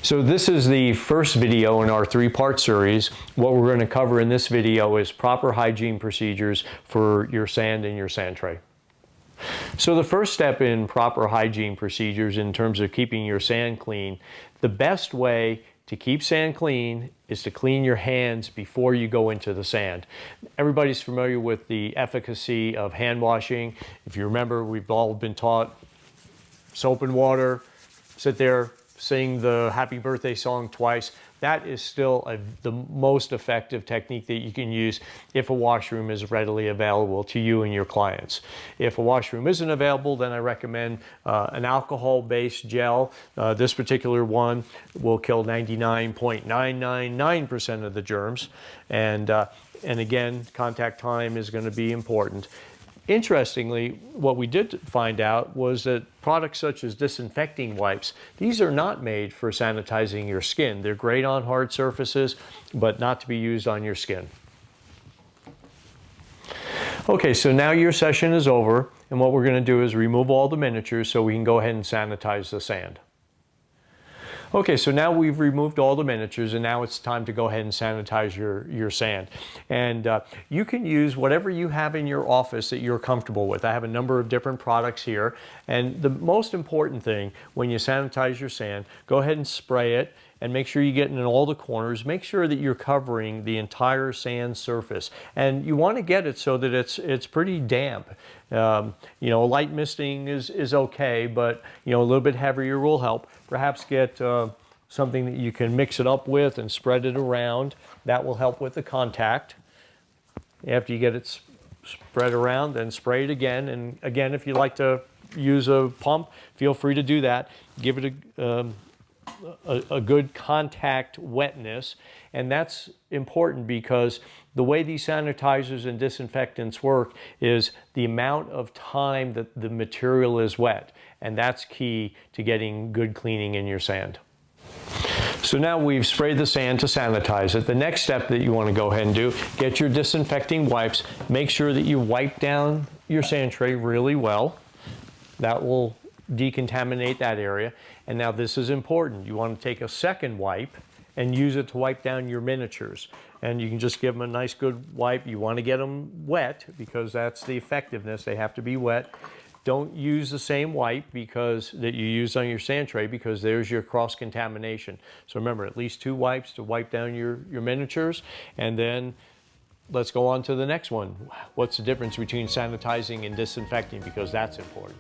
So this is the first video in our three-part series. What we're going to cover in this video is proper hygiene procedures for your sand and your sand tray. So the first step in proper hygiene procedures in terms of keeping your sand clean, the best way to keep sand clean is to clean your hands before you go into the sand. Everybody's familiar with the efficacy of hand washing. If you remember, we've all been taught soap and water, sit there, sing the happy birthday song twice. That is still the most effective technique that you can use if a washroom is readily available to you and your clients. If a washroom isn't available, then I recommend an alcohol-based gel. This particular one will kill 99.999% of the germs. And again, contact time is going to be important. Interestingly, what we did find out was that products such as disinfecting wipes, these are not made for sanitizing your skin. They're great on hard surfaces, but not to be used on your skin. Okay, so now your session is over, and what we're going to do is remove all the miniatures so we can go ahead and sanitize the sand. Okay, so now we've removed all the miniatures and now it's time to go ahead and sanitize your sand. And you can use whatever you have in your office that you're comfortable with. I have a number of different products here. And the most important thing when you sanitize your sand, go ahead and spray it and make sure you get in all the corners. Make sure that you're covering the entire sand surface. And you want to get it so that it's pretty damp. You know, light misting is okay, but you know, a little bit heavier will help. Perhaps get something that you can mix it up with and spread it around. That will help with the contact. After you get it spread around, then spray it again. And again, if you like to use a pump, feel free to do that. Give it a good contact wetness, and that's important because the way these sanitizers and disinfectants work is the amount of time that the material is wet, and that's key to getting good cleaning in your sand. So now we've sprayed the sand to sanitize it. The next step that you want to go ahead and do, get your disinfecting wipes. Make sure that you wipe down your sand tray really well. That will decontaminate that area. And now this is important. You want to take a second wipe and use it to wipe down your miniatures. And you can just give them a nice good wipe. You want to get them wet because that's the effectiveness. They have to be wet. Don't use the same wipe that you use on your sand tray because there's your cross-contamination. So remember, at least 2 wipes to wipe down your miniatures. And then let's go on to the next one. What's the difference between sanitizing and disinfecting, because that's important.